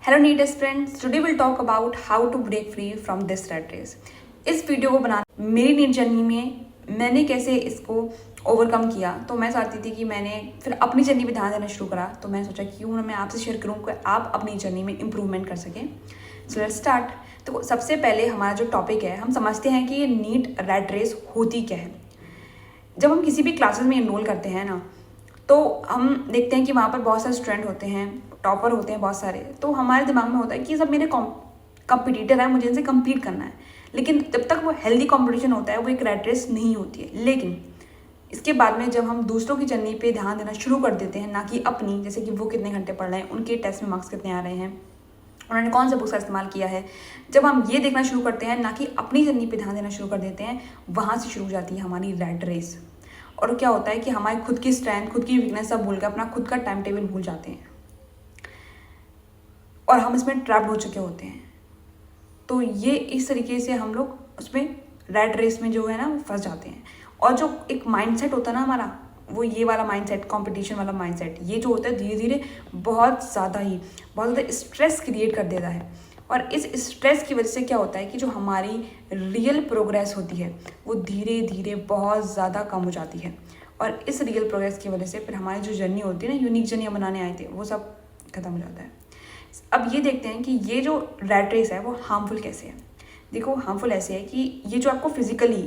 Hello NEET students, today will talk about how to break free from this rat race. इस video को बनाना मेरी NEET journey में मैंने कैसे इसको ओवरकम किया, तो मैं चाहती थी कि मैंने फिर अपनी जर्नी पे ध्यान देना शुरू करा। तो मैंने सोचा क्यों ना मैं आपसे शेयर करूँ कि आप अपनी जर्नी में इम्प्रूवमेंट कर सकें। So let's start. तो सबसे पहले हमारा जो टॉपिक है, हम समझते हैं कि ये नीट रैट रेस होती क्या है। जब हम किसी भी क्लासेस में इनरोल करते हैं ना, तो हम देखते हैं कि वहाँ पर बहुत सारे स्टूडेंट होते हैं, टॉपर होते हैं बहुत सारे। तो हमारे दिमाग में होता है कि ये सब मेरे कंपटीटर है, मुझे इनसे कम्पीट करना है। लेकिन जब तक वो हेल्दी कंपटीशन होता है, वो एक रैट रेस नहीं होती है। लेकिन इसके बाद में जब हम दूसरों की जर्नी पे ध्यान देना शुरू कर देते हैं, ना कि अपनी, जैसे कि वो कितने घंटे पढ़ रहे हैं, उनके टेस्ट में मार्क्स कितने आ रहे हैं, उन्होंने कौन सा बुक्स का इस्तेमाल किया है, जब हम ये देखना शुरू करते हैं, ना कि अपनी जर्नी पे ध्यान देना शुरू कर देते हैं, वहाँ से शुरू हो जाती है हमारी रैट रेस। और क्या होता है कि हमारी खुद की स्ट्रेंथ, खुद की वीकनेस सब भूल के अपना खुद का टाइम टेबल भूल जाते हैं और हम इसमें ट्रैप्ड हो चुके होते हैं। तो ये इस तरीके से हम लोग उसमें रैट रेस में जो है ना, वो फंस जाते हैं। और जो एक माइंडसेट होता है ना हमारा, वो ये वाला माइंडसेट, कंपटीशन वाला माइंडसेट, ये जो होता है धीरे धीरे बहुत ज़्यादा स्ट्रेस क्रिएट कर देता है। और इस स्ट्रेस की वजह से क्या होता है कि जो हमारी रियल प्रोग्रेस होती है, वो धीरे धीरे बहुत ज़्यादा कम हो जाती है। और इस रियल प्रोग्रेस की वजह से फिर हमारी जो जर्नी होती है ना, यूनिक जर्नी बनाने आए थे, वो सब खत्म हो जाता है। अब ये देखते हैं कि ये जो रैट रेस है वो हार्मफुल कैसे है। देखो, हार्मफुल ऐसे है कि ये जो आपको फिजिकली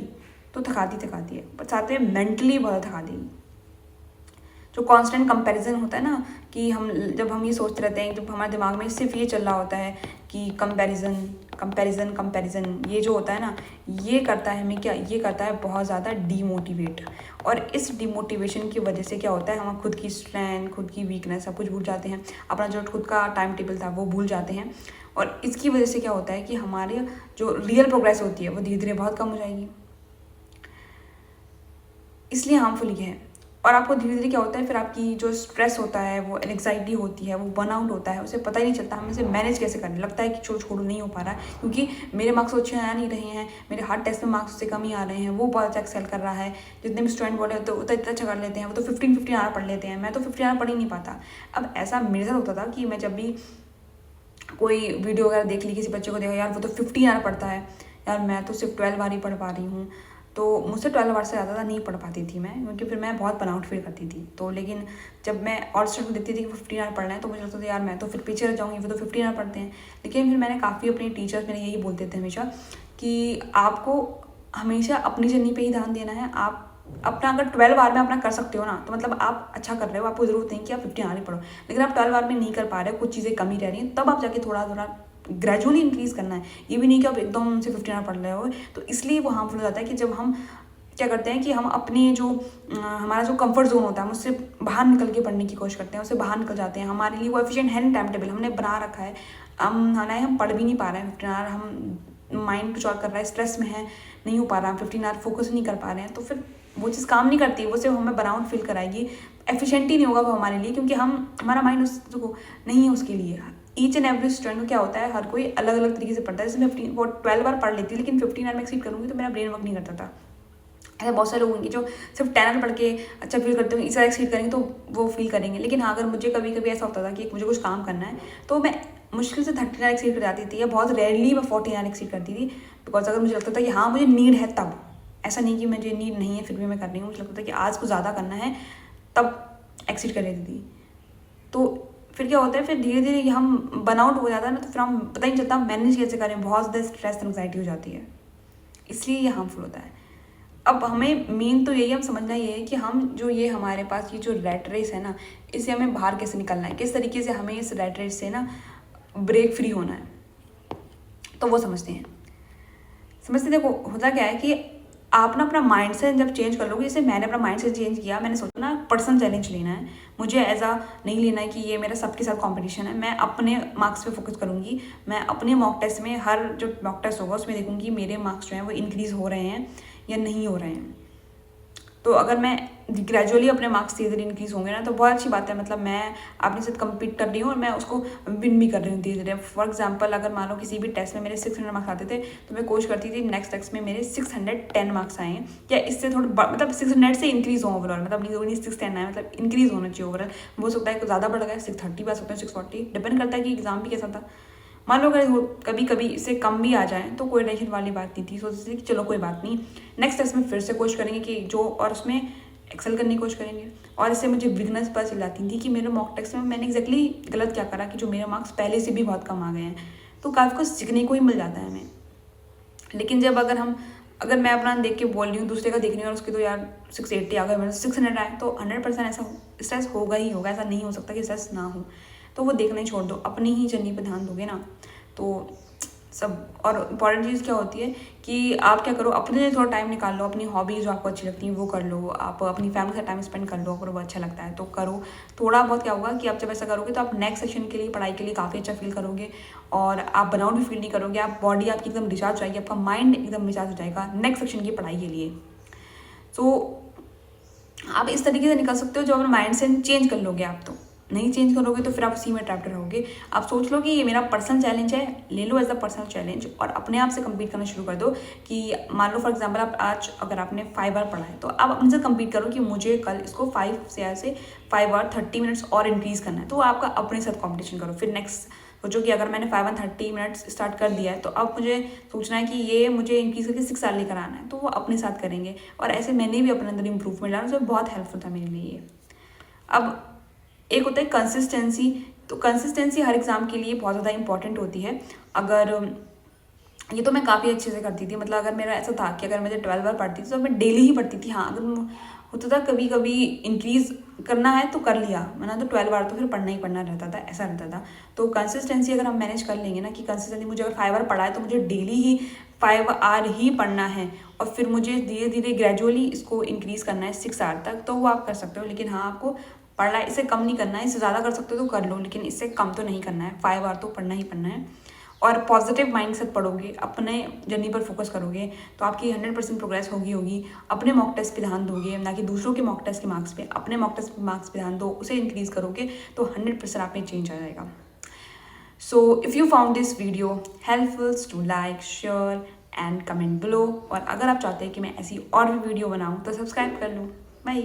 तो थकाती है, पर साथ में मेंटली बहुत थका देगी। जो कांस्टेंट कंपैरिजन होता है ना, कि जब हम ये सोचते रहते हैं, जब हमारे दिमाग में सिर्फ ये चल रहा होता है कि कंपैरिजन, ये जो होता है ना, ये करता है हमें क्या, ये करता है बहुत ज़्यादा डीमोटिवेट। और इस डीमोटिवेशन की वजह से क्या होता है, हम खुद की स्ट्रेंथ, खुद की वीकनेस सब कुछ भूल जाते हैं, अपना जो खुद का टाइम टेबल था वो भूल जाते हैं। और इसकी वजह से क्या होता है कि हमारी जो रियल प्रोग्रेस होती है वो धीरे धीरे बहुत कम हो जाएगी। इसलिए हार्मफुल ये है। और आपको धीरे धीरे क्या होता है, फिर आपकी जो स्ट्रेस होता है, वो एंग्जाइटी होती है, वो बर्नआउट होता है, उसे पता ही नहीं चलता हम इसे मैनेज कैसे करें। लगता है कि छोड़ो नहीं हो पा रहा है, क्योंकि मेरे मार्क्स अच्छे आ नहीं रहे हैं, मेरे हर टेस्ट में मार्क्स से कम ही आ रहे हैं, वो बहुत अच्छा एक्सेल कर रहा है, जितने भी स्टूडेंट बोले तो इतना अच्छा कर लेते हैं, वो तो 15 आवर पढ़ लेते हैं, मैं तो 15 आवर पढ़ ही नहीं पाता। अब ऐसा मेरे साथ होता था कि मैं जब भी कोई वीडियो वगैरह देख ली, किसी बच्चे को देखा, यार वो तो 15 आवर पढ़ता है, यार मैं तो सिर्फ 12 आवर ही पढ़ पा रही हूँ। तो मुझसे 12 आवर से ज़्यादा नहीं पढ़ पाती थी मैं, क्योंकि फिर मैं बहुत बर्नआउट फील करती थी। तो लेकिन जब मैं और स्टूडेंट देखती थी कि 15 आवर पढ़ना है, तो मुझे लगता था यार मैं तो फिर पीछे रह जाऊँगी, वो तो 15 आवर पढ़ते हैं। लेकिन फिर मैंने काफ़ी अपने टीचर्स मेरे यही बोलते थे हमेशा कि आपको हमेशा अपनी जर्नी पर ही ध्यान देना है। आप अपना अगर 12 आवर में अपना कर सकते हो ना, तो मतलब आप अच्छा कर रहे हो, आपको ज़रूरत नहीं कि आप 15 आवर ही पढ़ो। लेकिन आप 12 आवर में नहीं कर पा रहे हो, कुछ चीज़ें कमी रह रही हैं, तब आप जाके थोड़ा ग्रेजुअली इंक्रीज़ करना है। ये भी नहीं कि आप एकदम से 15 आवर पढ़ रहे हो। तो इसलिए वो हार्मफुल हो जाता है कि जब हम क्या करते हैं कि हम अपने जो हमारा जो कंफर्ट जोन होता है, हम उससे बाहर निकल के पढ़ने की कोशिश करते हैं, उससे बाहर निकल जाते हैं। हमारे लिए वो एफिशिएंट है नहीं, टाइम टेबल हमने बना रखा है, हम पढ़ भी नहीं पा रहे हैं 15 आवर, हम माइंड कुछ और कर रहा है, स्ट्रेस में है, नहीं हो पा रहा, 15 आवर फोकस नहीं कर पा रहे हैं। तो फिर वो चीज़ काम नहीं करती, वो सिर्फ हमें बर्नआउट फील कराएगी, एफिशिएंट ही नहीं होगा वो हमारे लिए, क्योंकि हमारा माइंड उसको नहीं है उसके लिए। ईच एंड एवरी स्टूडेंट को क्या होता है, हर कोई अलग अलग तरीके से पढ़ता है। जैसे मैं 12 बार पढ़ लेती, लेकिन 15 आवर में एक्सीड करूँगी तो मेरा ब्रेन वर्क नहीं करता था। ऐसे बहुत सारे लोग होंगे जो सिर्फ 10 आवर पढ़ के अच्छा फील करते होंगे, इस एक्सीड करेंगे तो वो फील करेंगे। लेकिन हाँ, अगर मुझे कभी कभी ऐसा होता था कि मुझे कुछ काम करना है, तो मैं मुश्किल से 30 आवर एक्सीड कर जाती थी, या बहुत रेयरली मैं 40 आवर एक्सीड करती थी। बिकॉज अगर मुझे लगता था कि हाँ मुझे नीड है, तब, ऐसा नहीं कि मुझे नीड नहीं है फिर भी मैं कर रही हूँ, मुझे लगता था कि आज को ज़्यादा करना है, तब एक्सीड कर लेती थी। तो फिर क्या होता है, फिर धीरे धीरे हम बर्नआउट हो जाता है ना, तो फिर हम पता ही नहीं चलता मैनेज कैसे करें, बहुत ज़्यादा स्ट्रेस एंग्जाइटी हो जाती है, इसलिए ये हार्मफुल होता है। अब हमें मेन तो यही हम समझना ये है कि हम जो ये हमारे पास ये जो रैट रेस है ना, इससे हमें बाहर कैसे निकलना है, किस तरीके से हमें इस रैट रेस से ना ब्रेक फ्री होना है, तो वो समझते देखो होता क्या है कि आप ना अपना माइंड से जब चेंज कर लोगे, जैसे मैंने अपना माइंड से चेंज किया, मैंने सोचा ना पर्सनल चैलेंज लेना है, मुझे ऐसा नहीं लेना है कि ये मेरा सबके साथ कंपटीशन है। मैं अपने मार्क्स पे फोकस करूँगी, मैं अपने मॉक टेस्ट में, हर जो मॉक टेस्ट होगा उसमें देखूँगी मेरे मार्क्स जो हैं वो इंक्रीज़ हो रहे हैं या नहीं हो रहे हैं। तो अगर मैं ग्रेजुअली अपने मार्क्स धीरे धीरे इंक्रीज होंगे ना, तो बहुत अच्छी बात है। मतलब मैं अपने साथ कम्पीट कर रही हूँ और मैं उसको विन भी कर रही हूँ धीरे धीरे। फॉर एग्जाम्पल, अगर मान लो किसी भी टेस्ट में मेरे 600 मार्क्स आते थे, तो मैं कोशिश करती थी नेक्स्ट टेस्ट में मेरे 610 मार्क्स आए, या इससे थोड़ा मतलब 600 से इंक्रीज हो ओवरऑल, मतलब नहीं 610 आए, मतलब इंक्रीज होना चाहिए ओवरऑल। हो सकता है ज़्यादा बढ़ गया, 630 भी आ सकता है, 640, डिपेंड करता है कि एग्जाम भी कैसा था। मान लो अगर कभी कभी इससे कम भी आ जाए तो कोई टेंशन वाली बात नहीं थी। सोचती थी कि चलो कोई बात नहीं, नेक्स्ट टेस्ट में फिर से कोशिश करेंगे कि जो, और उसमें एक्सेल करने की कोशिश करेंगे। और इससे मुझे वीकनेस पता चल जाती थी कि मेरे मॉक टेस्ट में मैंने एग्जैक्टली गलत क्या करा कि जो मेरे मार्क्स पहले से भी बहुत कम आ गए हैं। तो काफ़ी कुछ सीखने को ही मिल जाता है हमें। लेकिन जब अगर मैं अपना देख के बोल रही हूँ, दूसरे का देख रही हूँ और उसके तो यार 680 आ गए, मेरे 600 आए, तो 100% ऐसा स्ट्रेस होगा ही होगा। ऐसा नहीं हो सकता कि स्ट्रेस ना हो। तो वो देखना ही छोड़ दो, अपनी ही जर्नी पर ध्यान दोगे ना तो सब। और इम्पॉर्टेंट चीज़ क्या होती है कि आप क्या करो, अपने लिए थोड़ा टाइम निकाल लो, अपनी हॉबीज़ जो आपको अच्छी लगती हैं वो कर लो, आप अपनी फैमिली के साथ टाइम स्पेंड कर लो, अगर वो अच्छा लगता है तो करो। थोड़ा बहुत क्या होगा कि आप जब ऐसा करोगे तो आप नेक्स्ट सेशन के लिए, पढ़ाई के लिए काफ़ी अच्छा फील करोगे, और आप बर्नआउट भी फील नहीं करोगे। आप बॉडी आपकी एकदम रिचार्ज हो जाएगी, आपका माइंड एकदम रिचार्ज हो जाएगा नेक्स्ट सेशन की पढ़ाई के लिए। सो आप इस तरीके से निकल सकते हो, जो अपना माइंड सेट चेंज कर लोगे। आप तो नहीं चेंज करोगे तो फिर आप उसी में ट्रैप्ड रहोगे। आप सोच लो कि ये मेरा पर्सनल चैलेंज है, ले लो एज अ पर्सनल चैलेंज, और अपने आप से कम्पीट करना शुरू कर दो। कि मान लो फॉर एग्जांपल, आप आज अगर आपने 5 बार पढ़ा है, तो आप अपने से कम्पीट करो कि मुझे कल इसको 5 बार 30 मिनट्स और इंक्रीज़ करना है। तो आपका अपने साथ कॉम्पिटिशन करो। फिर नेक्स्ट सोचो कि अगर मैंने 5 और 30 मिनट्स स्टार्ट कर दिया है, तो अब मुझे सोचना है कि ये मुझे इंक्रीज करके 6 साल लेकर आना है। तो वो अपने साथ करेंगे, और ऐसे मैंने भी अपने अंदर इंप्रूवमेंट लाना, जो बहुत हेल्पफुल था मेरे लिए। अब एक होता है कंसिस्टेंसी। तो कंसिस्टेंसी हर एग्ज़ाम के लिए बहुत ज़्यादा इंपॉर्टेंट होती है। अगर ये तो मैं काफ़ी अच्छे से करती थी, मतलब अगर मेरा ऐसा था कि अगर मुझे 12 बार पढ़ती थी तो मैं डेली ही पढ़ती थी। हाँ, अगर होता था कभी कभी इंक्रीज़ करना है तो कर लिया, वरना तो 12 बार तो फिर पढ़ना ही पढ़ना रहता था, ऐसा रहता था। तो कंसिस्टेंसी अगर हम मैनेज कर लेंगे ना, कि कंसिस्टेंसी मुझे अगर 5 बार पढ़ा है तो मुझे डेली ही 5 आवर ही पढ़ना है, और फिर मुझे धीरे धीरे ग्रेजुअली इसको इंक्रीज़ करना है 6 आवर तक, तो वो आप कर सकते हो। लेकिन हाँ, आपको पढ़ना इससे कम नहीं करना है, इससे ज़्यादा कर सकते हो तो कर लो, लेकिन इससे कम तो नहीं करना है। 5 आवर तो पढ़ना ही पढ़ना है। और पॉजिटिव माइंड सेट पढ़ोगे, अपने जर्नी पर फोकस करोगे, तो आपकी 100% प्रोग्रेस होगी। अपने मॉक टेस्ट पे ध्यान दोगे, ना कि दूसरों के मॉक टेस्ट के मार्क्स पे। अपने मॉक टेस्ट के मार्क्स पे ध्यान दो, उसे इंक्रीज़ करोगे तो 100% आप में चेंज आ जाएगा। So if you found this video helpful, to like, share and comment below. और अगर आप चाहते हैं कि मैं ऐसी और भी वीडियो बनाऊँ तो सब्सक्राइब कर लो। बाय।